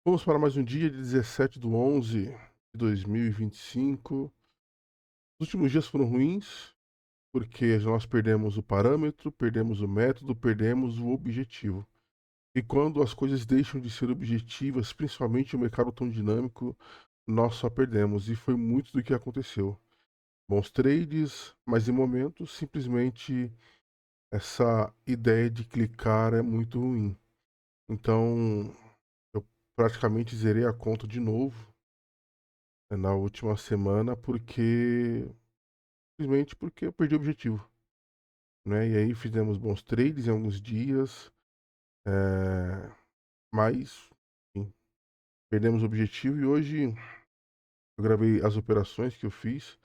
Vamos para mais um dia de 17/11/2025. Os últimos dias foram ruins, porque nós perdemos o parâmetro, perdemos o método, perdemos o objetivo. E quando as coisas deixam de ser objetivas, principalmente o mercado tão dinâmico, nós só perdemos. E foi muito do que aconteceu. Bons trades, mas em momentos, simplesmente essa ideia de clicar é muito ruim. Então, eu praticamente zerei a conta de novo na última semana, porque simplesmente porque eu perdi o objetivo, né? E aí fizemos bons trades em alguns dias, mas enfim, perdemos o objetivo e hoje eu gravei as operações que eu fiz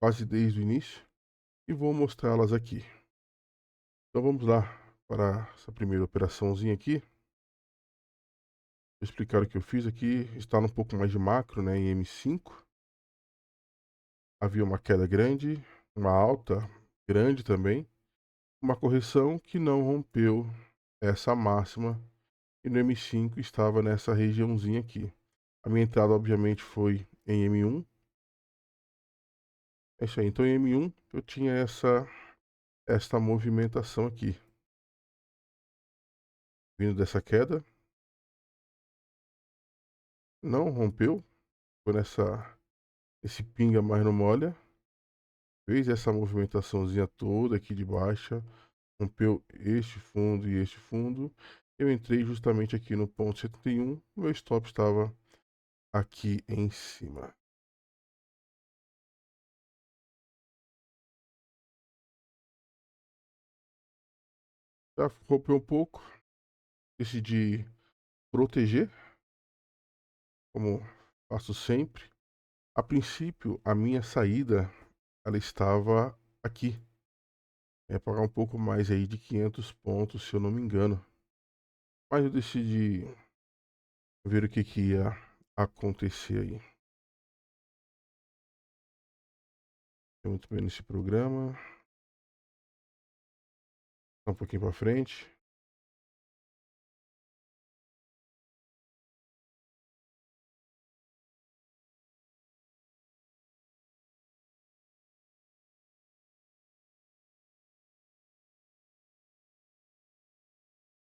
quase desde o início e vou mostrá-las aqui. Então vamos lá para essa primeira operaçãozinha aqui. Vou explicar o que eu fiz aqui. Está um pouco mais de macro, né? Em M5 havia uma queda grande, uma alta grande também, uma correção que não rompeu essa máxima e no M5 estava nessa regiãozinha aqui. A minha entrada, obviamente, foi em M1. É isso aí. Então, em M1, eu tinha esta movimentação aqui. Vindo dessa queda, não rompeu. Foi esse pinga mais não molha. Fez essa movimentaçãozinha toda aqui de baixa. Rompeu este fundo e este fundo. Eu entrei justamente aqui no ponto 71. Meu stop estava aqui em cima. Já rompeu um pouco. Decidi proteger, como faço sempre. A princípio, a minha saída ela estava aqui. É pagar um pouco mais aí de 500 pontos, se eu não me engano. Mas eu decidi ver o que ia acontecer aí. Muito bem nesse programa. Um pouquinho para frente.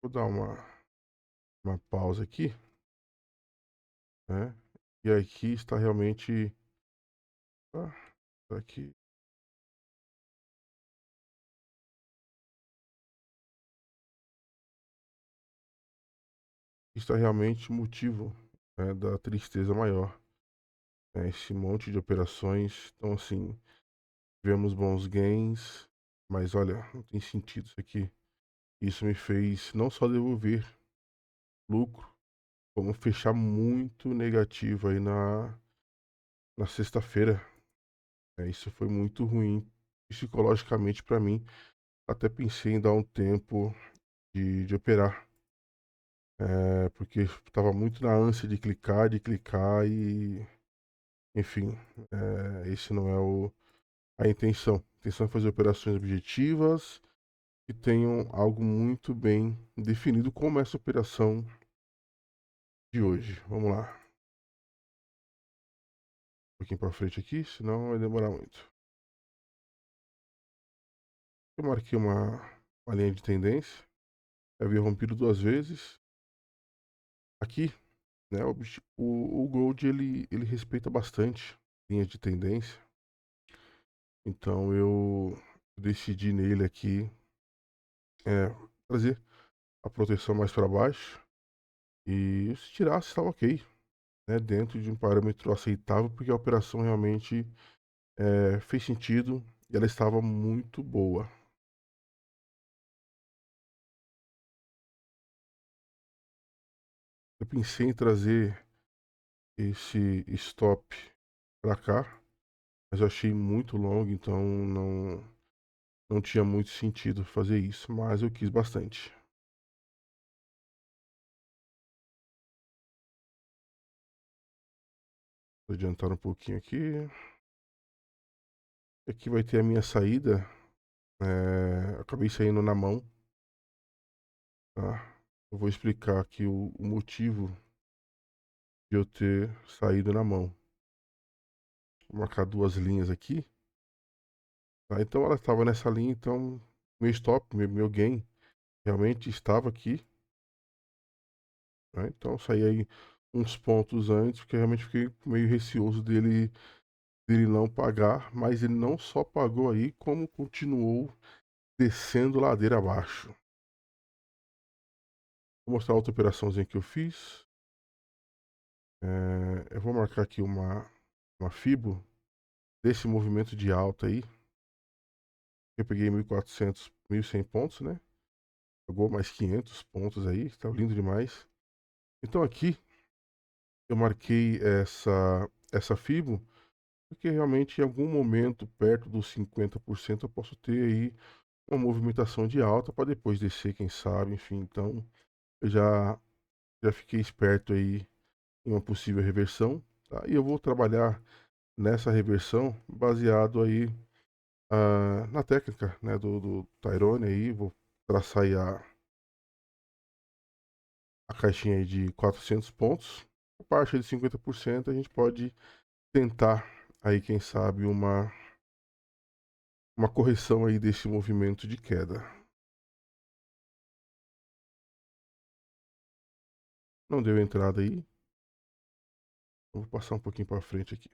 Vou dar uma pausa aqui, né? E aqui está realmente. Tá aqui. Está realmente o motivo, né, da tristeza maior. Né? Esse monte de operações. Então, assim, tivemos bons gains, mas olha, não tem sentido isso aqui. Isso me fez não só devolver lucro, como fechar muito negativo aí na sexta-feira. Isso foi muito ruim psicologicamente para mim. Até pensei em dar um tempo de operar, porque estava muito na ânsia de clicar e, enfim, esse não é a intenção. A intenção é fazer operações objetivas que tenham algo muito bem definido, como essa operação de hoje. Vamos lá. Um pouquinho para frente aqui, senão vai demorar muito. Eu marquei uma linha de tendência. Eu havia rompido duas vezes. Aqui, né, o Gold ele respeita bastante linhas de tendência. Então eu decidi nele aqui trazer a proteção mais para baixo. E se tirasse, estava ok. Né, dentro de um parâmetro aceitável, porque a operação realmente fez sentido e ela estava muito boa. Eu pensei em trazer esse stop para cá, mas eu achei muito longo, então não tinha muito sentido fazer isso, mas eu quis bastante. Vou adiantar um pouquinho aqui. Aqui vai ter a minha saída. Acabei saindo na mão, tá? Eu vou explicar aqui o motivo de eu ter saído na mão. Vou marcar 2 linhas aqui, tá? Então ela estava nessa linha, então meu stop, meu gain realmente estava aqui, né? Então eu saí aí uns pontos antes, porque eu realmente fiquei meio receoso dele não pagar, mas ele não só pagou aí, como continuou descendo ladeira abaixo. Vou mostrar outra operaçãozinha que eu fiz. Eu vou marcar aqui uma Fibo desse movimento de alta aí. Eu peguei 1.400, 1.100 pontos, né? Pagou mais 500 pontos aí, tá lindo demais. Então aqui eu marquei essa Fibo, porque realmente em algum momento, perto dos 50%, eu posso ter aí uma movimentação de alta para depois descer, quem sabe, enfim. Então eu já fiquei esperto aí em uma possível reversão, tá? E eu vou trabalhar nessa reversão baseado aí na técnica, né, do Tyrone aí. Vou traçar aí a caixinha aí de 400 pontos. A parte de 50% a gente pode tentar aí, quem sabe, uma correção aí desse movimento de queda. Não deu entrada aí. Vou passar um pouquinho para frente aqui.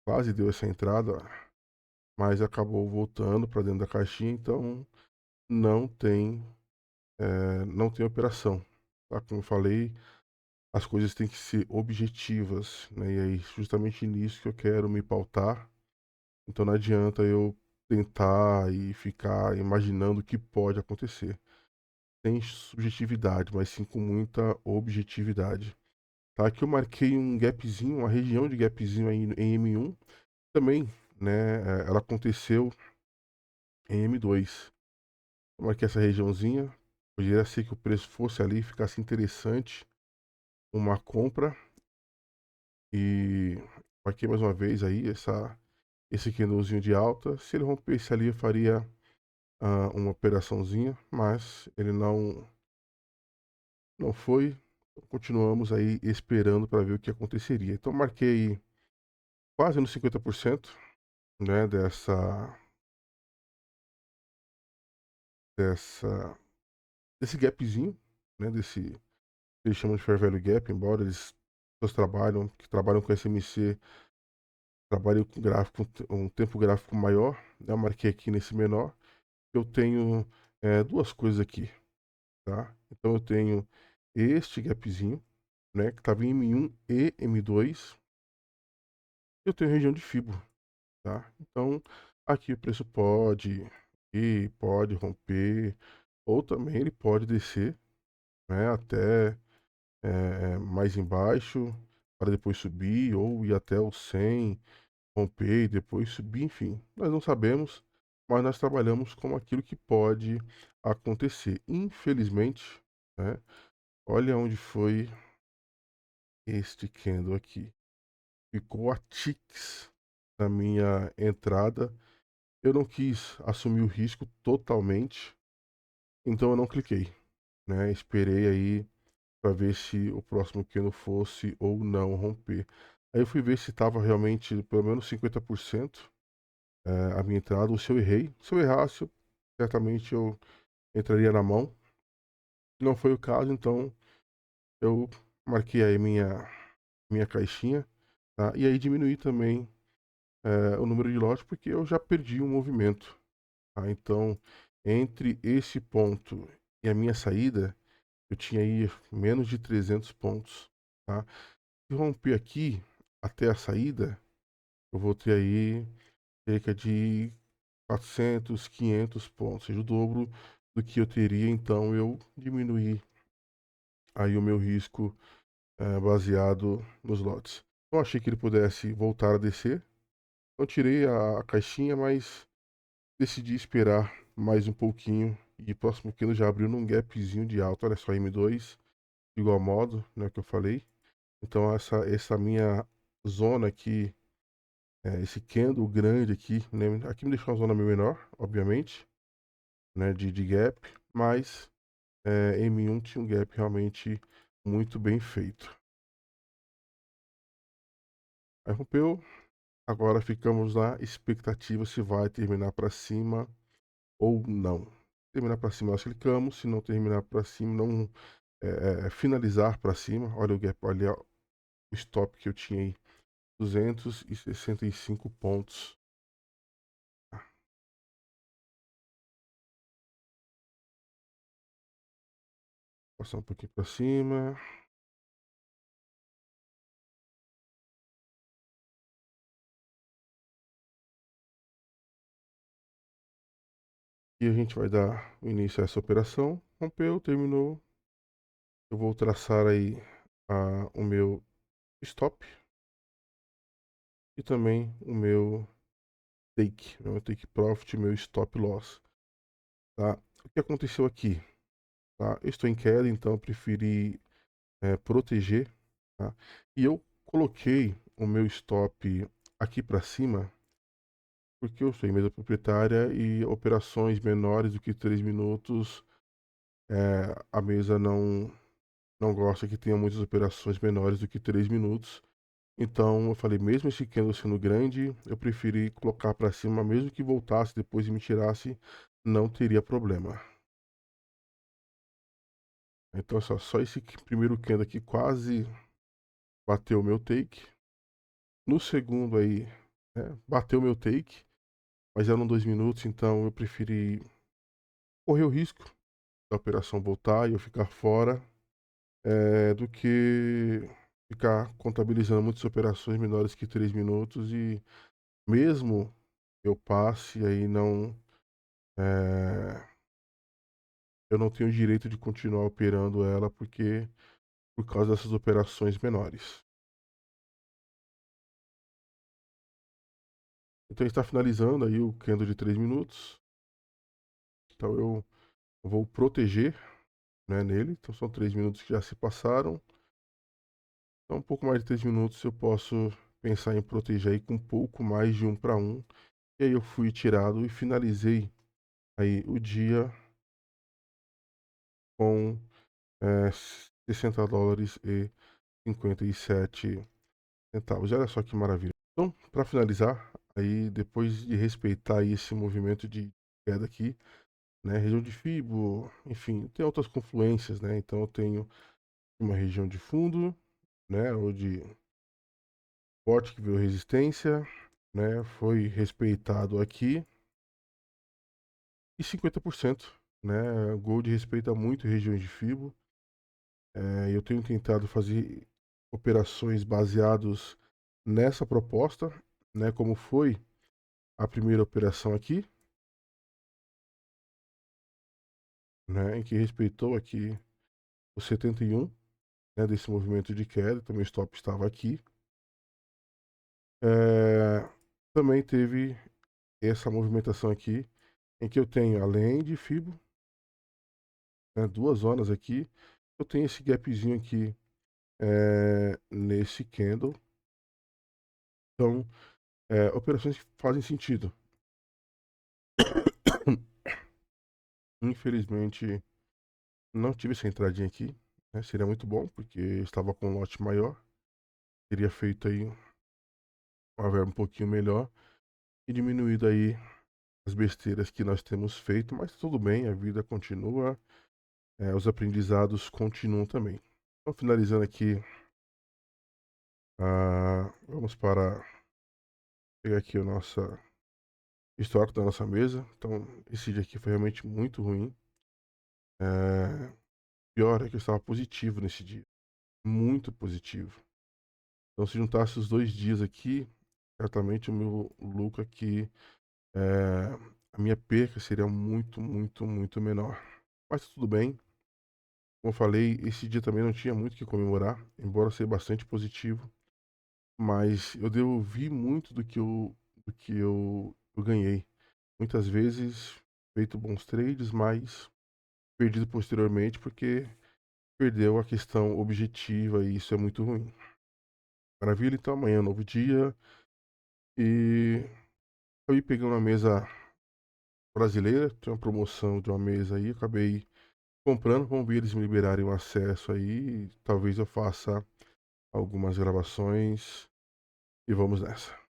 Quase deu essa entrada, ó, mas acabou voltando para dentro da caixinha, então não tem, não tem operação. Tá? Como eu falei, as coisas têm que ser objetivas, né? E aí, justamente nisso que eu quero me pautar. Então não adianta eu tentar e ficar imaginando o que pode acontecer. Sem subjetividade, mas sim com muita objetividade. Tá? Aqui eu marquei um gapzinho, uma região de gapzinho aí em M1. Também, né? Ela aconteceu em M2. Eu marquei essa regiãozinha. Poderia ser que o preço fosse ali, ficasse interessante uma compra. E marquei mais uma vez aí esse candlezinho de alta. Se ele rompesse ali, eu faria uma operaçãozinha, mas ele não foi. Continuamos aí esperando para ver o que aconteceria. Então marquei quase nos 50%, né, dessa desse gapzinho, né, eles chamam de Fair Value Gap, embora pessoas que trabalham com SMC, trabalhem com gráfico, um tempo gráfico maior, né? Eu marquei aqui nesse menor. Eu tenho duas coisas aqui, tá? Então eu tenho este gapzinho, né, que estava em M1 e M2. Eu tenho região de Fibo, tá? Então aqui o preço pode romper, ou também ele pode descer, né, até mais embaixo para depois subir, ou ir até o 100, romper e depois subir, enfim. Nós não sabemos, mas nós trabalhamos com aquilo que pode acontecer. Infelizmente, né? Olha onde foi este candle aqui. Ficou a ticks na minha entrada. Eu não quis assumir o risco totalmente, então eu não cliquei, né? Esperei aí para ver se o próximo candle fosse ou não romper. Aí eu fui ver se estava realmente pelo menos 50% a minha entrada, ou se eu errei. Se eu errasse, certamente eu entraria na mão. Não foi o caso, então eu marquei aí minha caixinha, tá? E aí diminuí também o número de lotes, porque eu já perdi um movimento, tá? Então, entre esse ponto e a minha saída, eu tinha aí menos de 300 pontos, tá? Se romper aqui até a saída, eu vou ter aí cerca de 400, 500 pontos, ou seja, o dobro do que eu teria, então eu diminuí aí o meu risco baseado nos lotes. Eu achei que ele pudesse voltar a descer, eu tirei a caixinha, mas decidi esperar mais um pouquinho e próximo quilo já abriu num gapzinho de alta, olha só, M2, de igual modo, né, que eu falei. Então essa minha zona aqui, esse candle grande aqui, né, aqui me deixou uma zona meio menor, obviamente, né, de gap, mas M1 tinha um gap realmente muito bem feito. Aí rompeu, agora ficamos na expectativa se vai terminar para cima ou não. Terminar para cima nós clicamos, se não terminar para cima, não finalizar para cima. Olha o gap, olha o stop que eu tinha aí, 265 pontos. Passar um pouquinho para cima. E a gente vai dar início a essa operação. Rompeu, terminou. Eu vou traçar aí o meu stop e também o meu take profit, meu stop loss, tá? O que aconteceu aqui, tá? Eu estou em queda, então eu preferi proteger, tá? E eu coloquei o meu stop aqui para cima porque eu sou em mesa proprietária e operações menores do que 3 minutos, a mesa não gosta que tenha muitas operações menores do que 3 minutos. Então eu falei, mesmo esse candle sendo grande, eu preferi colocar para cima, mesmo que voltasse depois e me tirasse, não teria problema. Então só esse primeiro candle aqui quase bateu o meu take. No segundo aí, bateu o meu take, mas eram 2 minutos, então eu preferi correr o risco da operação voltar e eu ficar fora, do que ficar contabilizando muitas operações menores que 3 minutos e mesmo eu passe aí é, eu não tenho o direito de continuar operando ela porque por causa dessas operações menores. Então está finalizando aí o candle de 3 minutos. Então eu vou proteger, né, nele. Então são 3 minutos que já se passaram. Então um pouco mais de 3 minutos eu posso pensar em proteger aí com um pouco mais de 1 para 1. E aí eu fui tirado e finalizei aí o dia com $60 e 57 centavos. Olha só que maravilha. Então, para finalizar, aí depois de respeitar aí esse movimento de queda aqui, né, região de Fibo, enfim, tem outras confluências, né? Então eu tenho uma região de fundo, né, ou de forte que virou resistência, né, foi respeitado aqui e 50%, né? Gold respeita muito regiões de Fibo. Eu tenho tentado fazer operações baseados nessa proposta, né, como foi a primeira operação aqui, né, em que respeitou aqui o 71, né, desse movimento de queda, também o stop estava aqui. Também teve essa movimentação aqui, em que eu tenho, além de FIBO, né, duas zonas aqui, eu tenho esse gapzinho aqui nesse candle. Então, operações que fazem sentido. Infelizmente, não tive essa entradinha aqui, né, seria muito bom, porque eu estava com um lote maior, teria feito aí uma verba um pouquinho melhor e diminuído aí as besteiras que nós temos feito, mas tudo bem, a vida continua, os aprendizados continuam também. Então, finalizando aqui, vamos para pegar aqui o nosso histórico da nossa mesa. Então, esse dia aqui foi realmente muito ruim. É, pior é que eu estava positivo nesse dia, muito positivo. Então, se juntasse os 2 dias aqui, certamente o meu lucro aqui, a minha perca seria muito, muito, muito menor. Mas tudo bem. Como eu falei, esse dia também não tinha muito o que comemorar, embora seja bastante positivo, mas eu devolvi muito do que eu ganhei. Muitas vezes feito bons trades, mas perdido posteriormente porque perdeu a questão objetiva e isso é muito ruim. Maravilha, então amanhã é um novo dia e eu ia pegando uma mesa brasileira, tinha uma promoção de uma mesa aí, acabei comprando, vamos ver eles me liberarem o acesso aí, talvez eu faça algumas gravações e vamos nessa.